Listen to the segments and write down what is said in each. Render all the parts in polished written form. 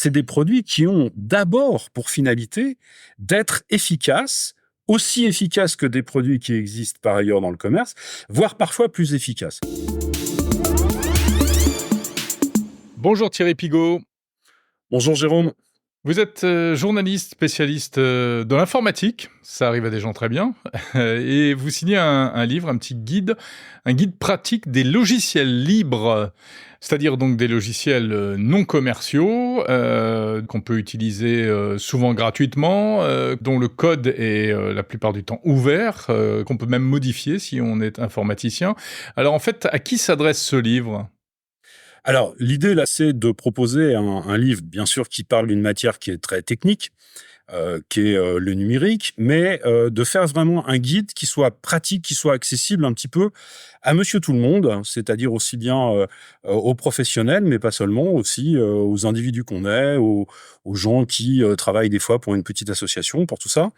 c'est des produits qui ont d'abord pour finalité d'être efficaces, aussi efficaces que des produits qui existent par ailleurs dans le commerce, voire parfois plus efficaces. Bonjour Thierry Pigault. Bonjour Jérôme. Vous êtes journaliste spécialiste de l'informatique, ça arrive à des gens très bien, et vous signez un livre, un guide pratique des logiciels libres, c'est-à-dire donc des logiciels non commerciaux qu'on peut utiliser souvent gratuitement, dont le code est la plupart du temps ouvert, qu'on peut même modifier si on est informaticien. Alors en fait, à qui s'adresse ce livre ? Alors, l'idée, là, c'est de proposer un livre, bien sûr, qui parle d'une matière qui est très technique, qui est le numérique, mais de faire vraiment un guide qui soit pratique, qui soit accessible un petit peu à monsieur tout le monde, c'est-à-dire aussi bien aux professionnels, mais pas seulement, aussi aux individus qu'on est, aux gens qui travaillent des fois pour une petite association, pour tout ça.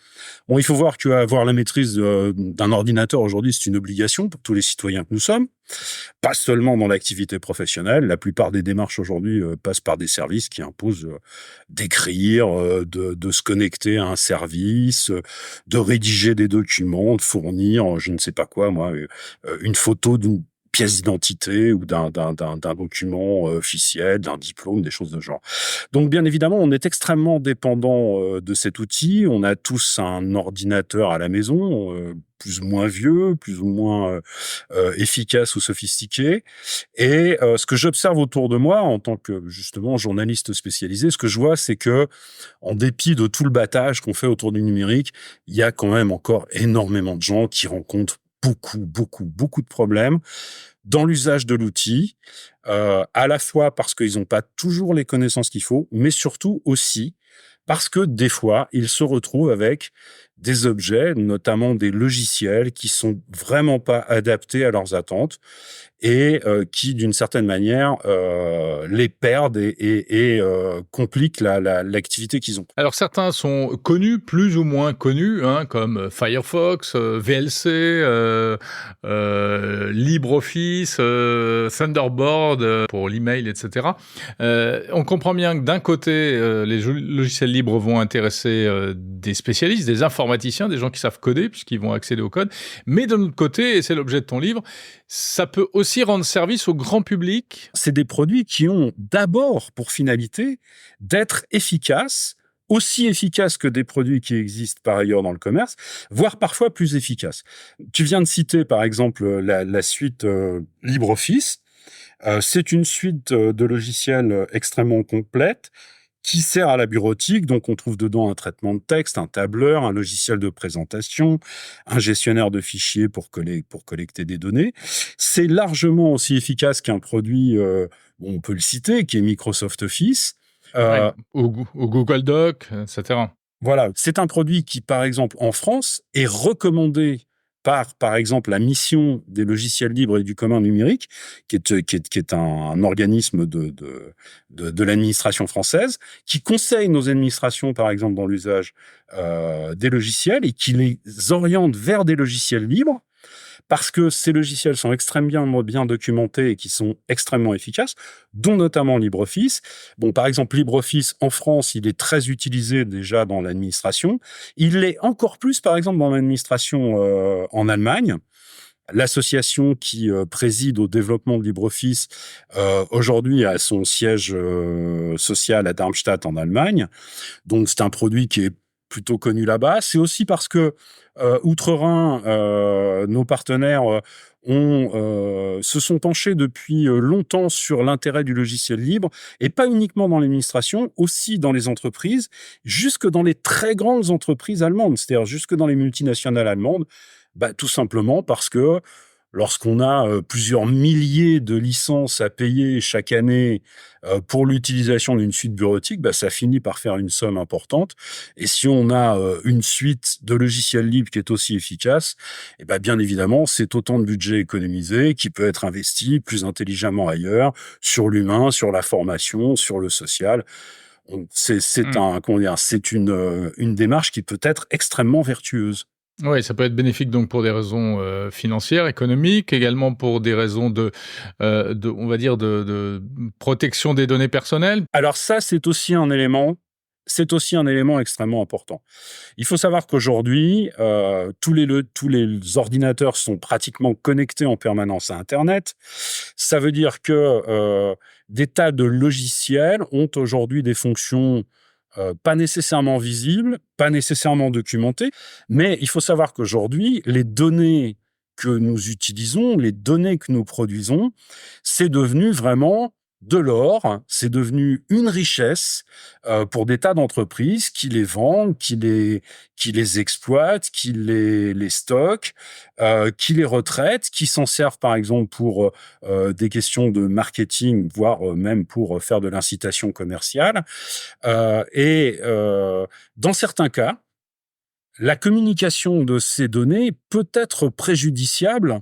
Bon, il faut voir qu'avoir la maîtrise d'un ordinateur aujourd'hui, c'est une obligation pour tous les citoyens que nous sommes. Pas seulement dans l'activité professionnelle. La plupart des démarches aujourd'hui passent par des services qui imposent d'écrire, de se connecter à un service, de rédiger des documents, de fournir, je ne sais pas quoi, moi, une photo d'une pièce d'identité ou d'un document officiel, d'un diplôme, des choses de ce genre. Donc, bien évidemment, on est extrêmement dépendant de cet outil. On a tous un ordinateur à la maison, plus ou moins vieux, plus ou moins efficace ou sophistiqué. Et ce que j'observe autour de moi, en tant que justement journaliste spécialisé, ce que je vois, c'est que, en dépit de tout le battage qu'on fait autour du numérique, il y a quand même encore énormément de gens qui rencontrent beaucoup de problèmes dans l'usage de l'outil, à la fois parce qu'ils n'ont pas toujours les connaissances qu'il faut, mais surtout aussi parce que des fois, ils se retrouvent avec des objets, notamment des logiciels, qui sont vraiment pas adaptés à leurs attentes et qui, d'une certaine manière, les perdent et compliquent l'activité qu'ils ont. Alors certains sont connus, plus ou moins connus, comme Firefox, VLC, LibreOffice, Thunderbird pour l'email, etc. On comprend bien que d'un côté, les logiciels libres vont intéresser des spécialistes, des informaticiens, des gens qui savent coder puisqu'ils vont accéder au code. Mais de l'autre côté, et c'est l'objet de ton livre, ça peut aussi rendre service au grand public. C'est des produits qui ont d'abord pour finalité d'être efficaces, aussi efficaces que des produits qui existent par ailleurs dans le commerce, voire parfois plus efficaces. Tu viens de citer par exemple la suite LibreOffice. C'est une suite de logiciels extrêmement complète qui sert à la bureautique. Donc, on trouve dedans un traitement de texte, un tableur, un logiciel de présentation, un gestionnaire de fichiers pour collecter des données. C'est largement aussi efficace qu'un produit, on peut le citer, qui est Microsoft Office. Ou Google Doc, etc. Voilà, c'est un produit qui, par exemple, en France, est recommandé par exemple, la mission des logiciels libres et du commun numérique, qui est un organisme de l'administration française, qui conseille nos administrations, par exemple, dans l'usage des logiciels et qui les oriente vers des logiciels libres, parce que ces logiciels sont extrêmement bien documentés et qui sont extrêmement efficaces, dont notamment LibreOffice. Bon, par exemple, LibreOffice, en France, il est très utilisé déjà dans l'administration. Il l'est encore plus, par exemple, dans l'administration en Allemagne. L'association qui préside au développement de LibreOffice aujourd'hui a son siège social à Darmstadt en Allemagne. Donc, c'est un produit qui est plutôt connu là-bas. C'est aussi parce que outre-Rhin, nos partenaires se sont penchés depuis longtemps sur l'intérêt du logiciel libre, et pas uniquement dans l'administration, aussi dans les entreprises, jusque dans les très grandes entreprises allemandes, c'est-à-dire jusque dans les multinationales allemandes, tout simplement parce que lorsqu'on a plusieurs milliers de licences à payer chaque année pour l'utilisation d'une suite bureautique, ça finit par faire une somme importante. Et si on a une suite de logiciels libres qui est aussi efficace, bien évidemment, c'est autant de budget économisé qui peut être investi plus intelligemment ailleurs, sur l'humain, sur la formation, sur le social. C'est une démarche qui peut être extrêmement vertueuse. Oui, ça peut être bénéfique donc pour des raisons, financières, économiques, également pour des raisons on va dire de protection des données personnelles? Alors ça, c'est aussi un élément extrêmement important. Il faut savoir qu'aujourd'hui, tous les ordinateurs sont pratiquement connectés en permanence à internet. Ça veut dire que, des tas de logiciels ont aujourd'hui des fonctions, pas nécessairement visibles, pas nécessairement documentées, mais il faut savoir qu'aujourd'hui, les données que nous utilisons, les données que nous produisons, c'est devenu vraiment de l'or, c'est devenu une richesse, pour des tas d'entreprises qui les vendent, qui les exploitent, qui les stockent, qui les retraitent, qui s'en servent par exemple pour, des questions de marketing, voire, même pour, faire de l'incitation commerciale. Dans certains cas, la communication de ces données peut être préjudiciable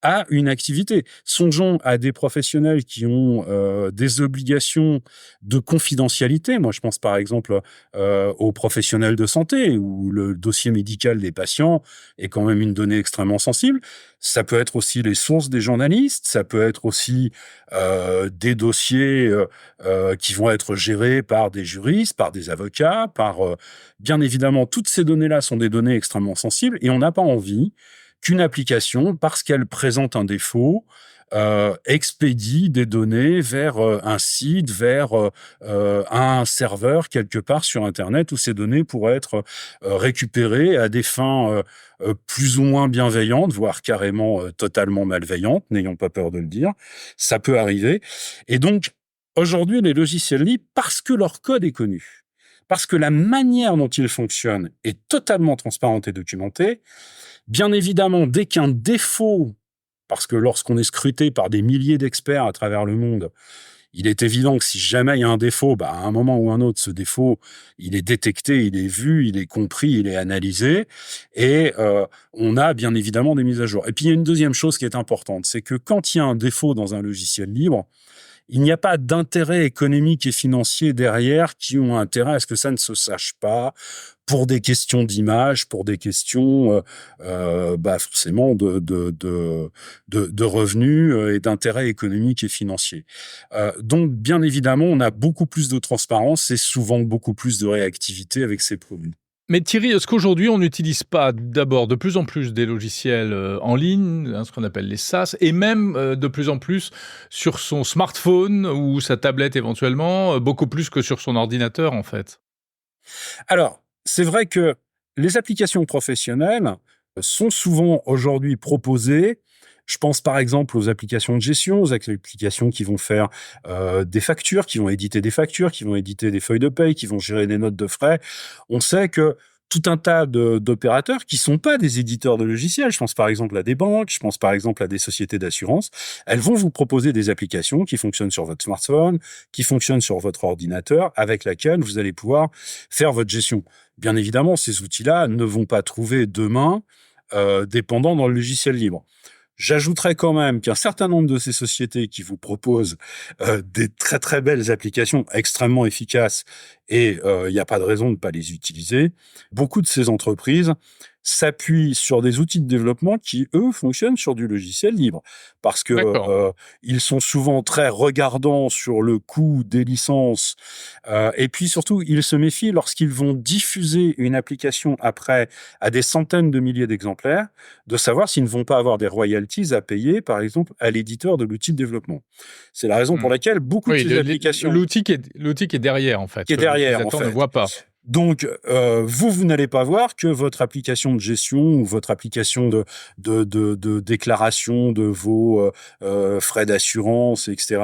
à une activité. Songeons à des professionnels qui ont, des obligations de confidentialité. Moi, je pense par exemple, aux professionnels de santé où le dossier médical des patients est quand même une donnée extrêmement sensible. Ça peut être aussi les sources des journalistes, ça peut être aussi, des dossiers, qui vont être gérés par des juristes, par des avocats, bien évidemment, toutes ces données-là sont des données extrêmement sensibles et on n'a pas envie qu'une application, parce qu'elle présente un défaut, expédie des données vers un site, vers un serveur quelque part sur Internet où ces données pourraient être récupérées à des fins plus ou moins bienveillantes, voire carrément totalement malveillantes, n'ayons pas peur de le dire. Ça peut arriver. Et donc, aujourd'hui, les logiciels libres, parce que leur code est connu, parce que la manière dont ils fonctionnent est totalement transparente et documentée, bien évidemment, dès qu'un défaut, parce que lorsqu'on est scruté par des milliers d'experts à travers le monde, il est évident que si jamais il y a un défaut, à un moment ou un autre, ce défaut, il est détecté, il est vu, il est compris, il est analysé, et on a bien évidemment des mises à jour. Et puis il y a une deuxième chose qui est importante, c'est que quand il y a un défaut dans un logiciel libre, il n'y a pas d'intérêt économique et financier derrière qui ont intérêt à ce que ça ne se sache pas pour des questions d'image, pour des questions forcément de revenus et d'intérêt économique et financier. Donc, bien évidemment, on a beaucoup plus de transparence et souvent beaucoup plus de réactivité avec ces produits. Mais Thierry, est-ce qu'aujourd'hui, on n'utilise pas d'abord de plus en plus des logiciels en ligne, ce qu'on appelle les SaaS, et même de plus en plus sur son smartphone ou sa tablette éventuellement, beaucoup plus que sur son ordinateur en fait? Alors, c'est vrai que les applications professionnelles sont souvent aujourd'hui proposées. Je pense par exemple aux applications de gestion, aux applications qui vont faire des factures, qui vont éditer des factures, qui vont éditer des feuilles de paye, qui vont gérer des notes de frais. On sait que tout un tas d'opérateurs qui sont pas des éditeurs de logiciels, je pense par exemple à des banques, je pense par exemple à des sociétés d'assurance, elles vont vous proposer des applications qui fonctionnent sur votre smartphone, qui fonctionnent sur votre ordinateur, avec laquelle vous allez pouvoir faire votre gestion. Bien évidemment, ces outils-là ne vont pas trouver demain dépendant dans le logiciel libre. J'ajouterais quand même qu'un certain nombre de ces sociétés qui vous proposent des très très belles applications extrêmement efficaces et il n'y a pas de raison de ne pas les utiliser, beaucoup de ces entreprises s'appuient sur des outils de développement qui, eux, fonctionnent sur du logiciel libre. Parce que D'accord. ils sont souvent très regardants sur le coût des licences et puis surtout, ils se méfient lorsqu'ils vont diffuser une application après à des centaines de milliers d'exemplaires, de savoir s'ils ne vont pas avoir des royalties à payer, par exemple, à l'éditeur de l'outil de développement. C'est la raison pour Mmh. laquelle beaucoup de Oui, ces applications l'outil qui est derrière en fait, qui est que derrière, en l'utilisateur ne fait. voit pas. Donc, vous n'allez pas voir que votre application de gestion ou votre application de déclaration de vos frais d'assurance, etc.,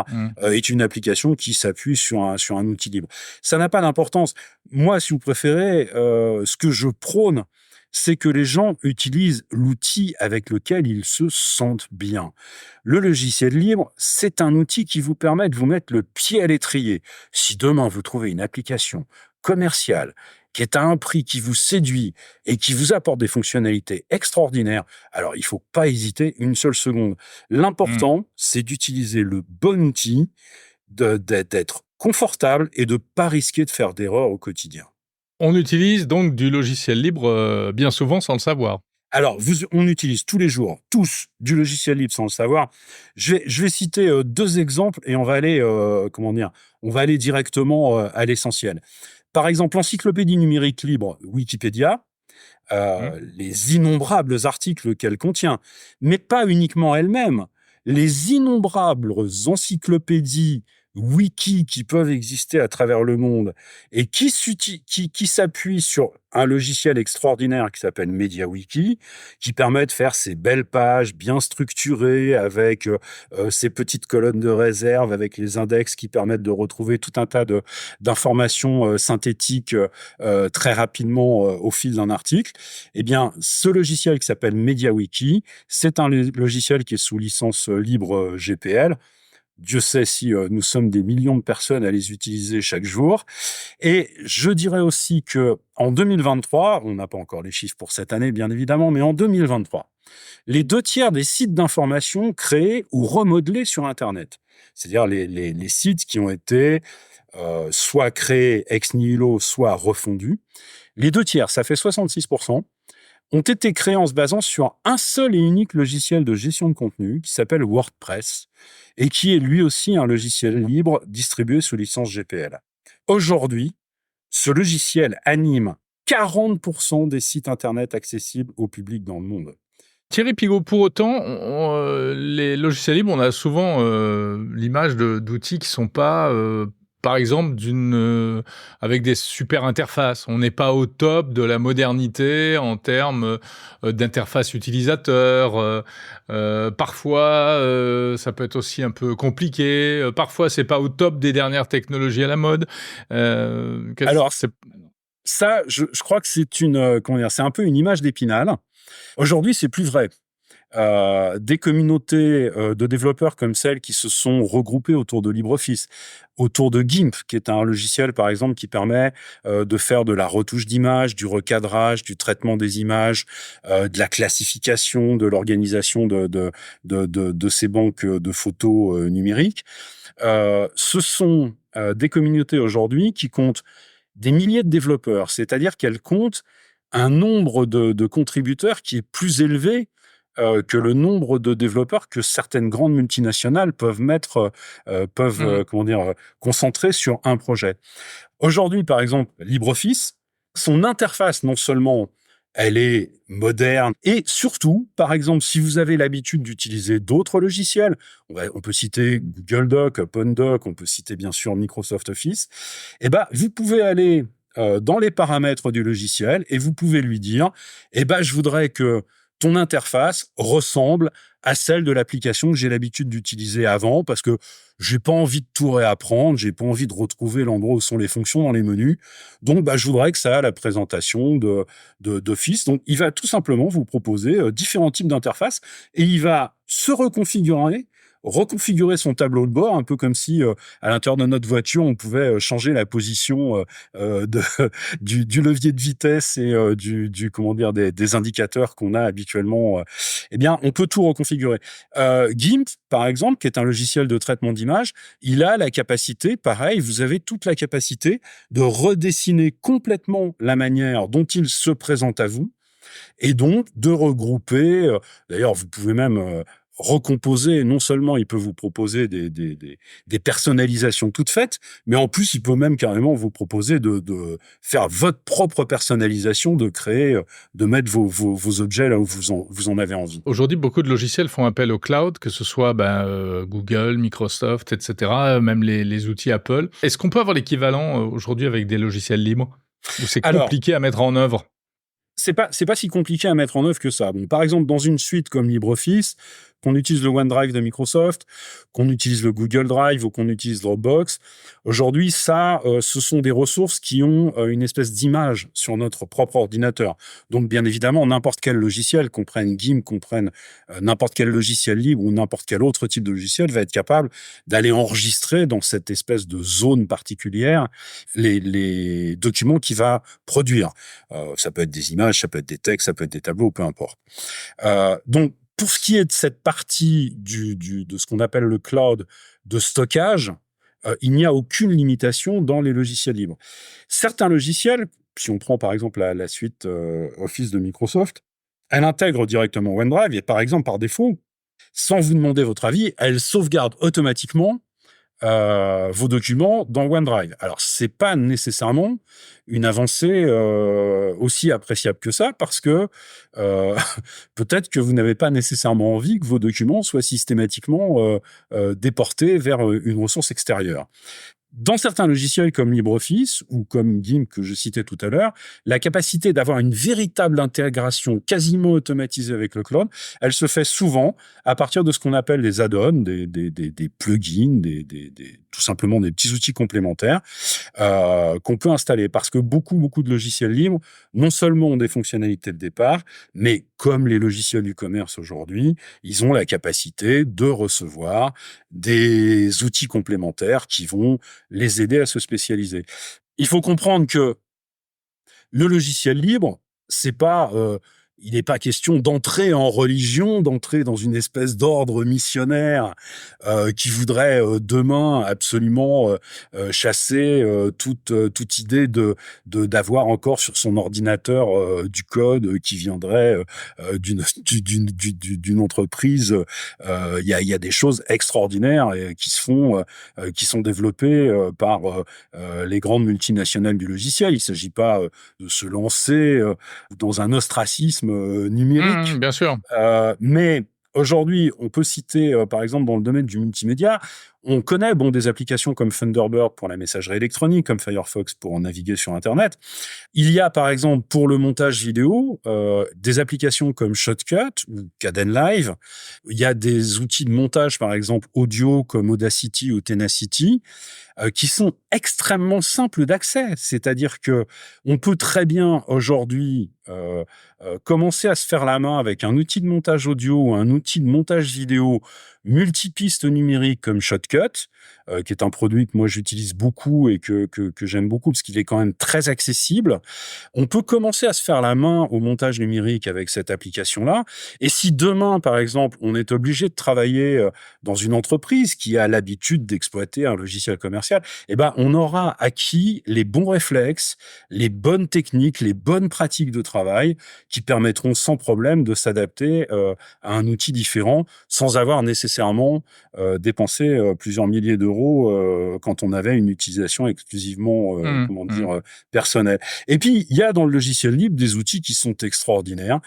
Mmh. est une application qui s'appuie sur un outil libre. Ça n'a pas d'importance. Moi, si vous préférez, ce que je prône, c'est que les gens utilisent l'outil avec lequel ils se sentent bien. Le logiciel libre, c'est un outil qui vous permet de vous mettre le pied à l'étrier. Si demain vous trouvez une application commerciale qui est à un prix qui vous séduit et qui vous apporte des fonctionnalités extraordinaires, alors il faut pas hésiter une seule seconde. Mmh. L'important, c'est d'utiliser le bon outil, d'être confortable et de pas risquer de faire d'erreurs au quotidien. On utilise donc du logiciel libre bien souvent sans le savoir. Alors, on utilise tous les jours, tous, du logiciel libre sans le savoir. Je vais citer 2 exemples et on va aller, on va aller directement à l'essentiel. Par exemple, l'encyclopédie numérique libre Wikipédia, Mmh. les innombrables articles qu'elle contient, mais pas uniquement elle-même. Les innombrables encyclopédies wiki qui peuvent exister à travers le monde et qui s'appuient sur un logiciel extraordinaire qui s'appelle MediaWiki, qui permet de faire ces belles pages bien structurées avec ces petites colonnes de réserve, avec les index qui permettent de retrouver tout un tas d'informations synthétiques très rapidement au fil d'un article. Eh bien, ce logiciel qui s'appelle MediaWiki, c'est un logiciel qui est sous licence libre GPL. Dieu sait si nous sommes des millions de personnes à les utiliser chaque jour. Et je dirais aussi que en 2023, on n'a pas encore les chiffres pour cette année, bien évidemment, mais en 2023, les 2 tiers des sites d'information créés ou remodelés sur Internet, c'est-à-dire les sites qui ont été soit créés ex nihilo, soit refondus, les 2 tiers, ça fait 66%, ont été créés en se basant sur un seul et unique logiciel de gestion de contenu qui s'appelle WordPress et qui est lui aussi un logiciel libre distribué sous licence GPL. Aujourd'hui, ce logiciel anime 40% des sites Internet accessibles au public dans le monde. Thierry Pigaut, pour autant, les logiciels libres, on a souvent l'image d'outils qui sont pas, par exemple, avec des super interfaces. On n'est pas au top de la modernité en termes d'interface utilisateur. Parfois, ça peut être aussi un peu compliqué. Parfois, c'est pas au top des dernières technologies à la mode. Alors, ça, je crois que c'est un peu une image d'Épinal. Aujourd'hui, c'est plus vrai. Des communautés de développeurs comme celles qui se sont regroupées autour de LibreOffice, autour de GIMP, qui est un logiciel, par exemple, qui permet de faire de la retouche d'images, du recadrage, du traitement des images, de la classification, de l'organisation de ces banques de photos numériques. Ce sont des communautés aujourd'hui qui comptent des milliers de développeurs, c'est-à-dire qu'elles comptent un nombre de contributeurs qui est plus élevé que le nombre de développeurs que certaines grandes multinationales peuvent Mmh. concentrer sur un projet. Aujourd'hui, par exemple, LibreOffice, son interface, non seulement elle est moderne et surtout, par exemple, si vous avez l'habitude d'utiliser d'autres logiciels, on peut citer Google Doc, OpenDoc, on peut citer bien sûr Microsoft Office, eh ben, vous pouvez aller dans les paramètres du logiciel et vous pouvez lui dire, eh ben, je voudrais que ton interface ressemble à celle de l'application que j'ai l'habitude d'utiliser avant parce que j'ai pas envie de tout réapprendre, j'ai pas envie de retrouver l'endroit où sont les fonctions dans les menus. Donc, je voudrais que ça a la présentation d'Office. Donc, il va tout simplement vous proposer différents types d'interfaces et il va se reconfigurer son tableau de bord, un peu comme si à l'intérieur de notre voiture, on pouvait changer la position de, du levier de vitesse et des indicateurs qu'on a habituellement. Eh bien, on peut tout reconfigurer. GIMP, par exemple, qui est un logiciel de traitement d'image, il a la capacité, pareil, vous avez toute la capacité de redessiner complètement la manière dont il se présente à vous et donc de regrouper. D'ailleurs, vous pouvez même recomposer. Non seulement il peut vous proposer des personnalisations toutes faites, mais en plus il peut même carrément vous proposer de faire votre propre personnalisation, de créer, de mettre vos objets là où vous en avez envie. Aujourd'hui, beaucoup de logiciels font appel au cloud, que ce soit Google, Microsoft, etc., même les outils Apple. Est-ce qu'on peut avoir l'équivalent aujourd'hui avec des logiciels libres? Ou c'est Alors, compliqué à mettre en œuvre? c'est pas si compliqué à mettre en œuvre que ça. Bon, par exemple, dans une suite comme LibreOffice, qu'on utilise le OneDrive de Microsoft, qu'on utilise le Google Drive ou qu'on utilise Dropbox, aujourd'hui, ce sont des ressources qui ont une espèce d'image sur notre propre ordinateur. Donc, bien évidemment, n'importe quel logiciel, qu'on prenne GIMP, qu'on prenne n'importe quel logiciel libre ou n'importe quel autre type de logiciel, va être capable d'aller enregistrer dans cette espèce de zone particulière les documents qu'il va produire. Ça peut être des images, ça peut être des textes, ça peut être des tableaux, peu importe. Donc, pour ce qui est de cette partie de ce qu'on appelle le cloud de stockage, il n'y a aucune limitation dans les logiciels libres. Certains logiciels si on prend par exemple la suite Office de Microsoft, elle intègre directement OneDrive et par exemple, par défaut, sans vous demander votre avis, elle sauvegarde automatiquement vos documents dans OneDrive. Alors, c'est pas nécessairement une avancée aussi appréciable que ça, parce que peut-être que vous n'avez pas nécessairement envie que vos documents soient systématiquement déportés vers une ressource extérieure. Dans certains logiciels comme LibreOffice ou comme GIMP que je citais tout à l'heure, la capacité d'avoir une véritable intégration quasiment automatisée avec le cloud, elle se fait souvent à partir de ce qu'on appelle des add-ons, des plugins, tout simplement des petits outils complémentaires qu'on peut installer. Parce que beaucoup de logiciels libres, non seulement ont des fonctionnalités de départ, mais comme les logiciels du commerce aujourd'hui, ils ont la capacité de recevoir des outils complémentaires qui vont les aider à se spécialiser. Il faut comprendre que le logiciel libre, c'est pas, il n'est pas question d'entrer en religion, d'entrer dans une espèce d'ordre missionnaire qui voudrait demain absolument chasser toute idée d'avoir encore sur son ordinateur du code qui viendrait d'une entreprise. Il y a des choses extraordinaires qui se font, qui sont développées par les grandes multinationales du logiciel. Il s'agit pas de se lancer dans un ostracisme numérique. Bien sûr. Mais aujourd'hui, on peut citer, par exemple, dans le domaine du multimédia, on connaît des applications comme Thunderbird pour la messagerie électronique, comme Firefox pour naviguer sur Internet. Il y a, par exemple, pour le montage vidéo, des applications comme Shotcut ou Kdenlive. Il y a des outils de montage, par exemple, audio comme Audacity ou Tenacity, qui sont extrêmement simples d'accès. C'est-à-dire que on peut très bien aujourd'hui commencer à se faire la main avec un outil de montage audio ou un outil de montage vidéo multipiste numérique comme Shotcut, qui est un produit que moi j'utilise beaucoup et que j'aime beaucoup parce qu'il est quand même très accessible. On peut commencer à se faire la main au montage numérique avec cette application-là. Et si demain, par exemple, on est obligé de travailler dans une entreprise qui a l'habitude d'exploiter un logiciel commercial, eh ben, on aura acquis les bons réflexes, les bonnes techniques, les bonnes pratiques de travail qui permettront sans problème de s'adapter à un outil différent sans avoir nécessairement dépensé plusieurs milliers d'euros quand on avait une utilisation exclusivement personnelle. Et puis, il y a dans le logiciel libre des outils qui sont extraordinaires.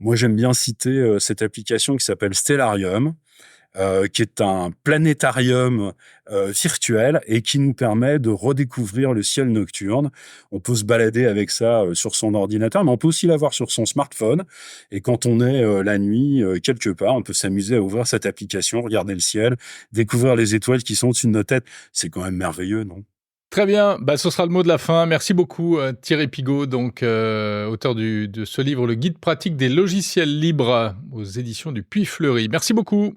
Moi, j'aime bien citer cette application qui s'appelle Stellarium, qui est un planétarium virtuel et qui nous permet de redécouvrir le ciel nocturne. On peut se balader avec ça sur son ordinateur, mais on peut aussi l'avoir sur son smartphone. Et quand on est la nuit quelque part, on peut s'amuser à ouvrir cette application, regarder le ciel, découvrir les étoiles qui sont au-dessus de nos têtes. C'est quand même merveilleux, non ? Très bien, ce sera le mot de la fin. Merci beaucoup Thierry Pigaut, donc auteur de ce livre, le guide pratique des logiciels libres aux éditions du Puy Fleury. Merci beaucoup.